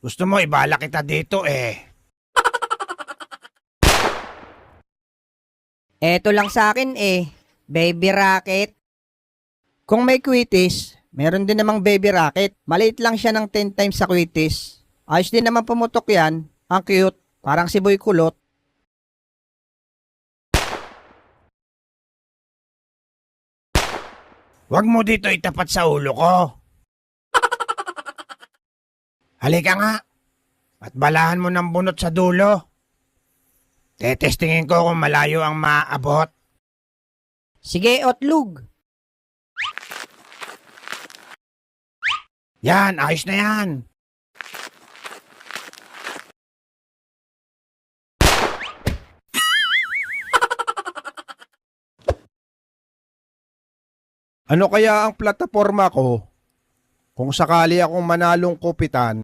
Gusto mo ibala kita dito eh. Eto lang sa akin baby racket. Kung may quitis, meron din namang baby racket. Maliit lang siya ng 10 times sa quitis. Ayos din naman pumutok yan. Ang cute, parang si Boy Kulot. Huwag mo dito itapat sa ulo ko. Halika nga. At balahan mo ng bunot sa dulo. Tetestingin ko kung malayo ang maaabot. Sige, Otlug. Yan, ayos na yan. Ano kaya ang plataforma ko kung sakali akong manalong kupitan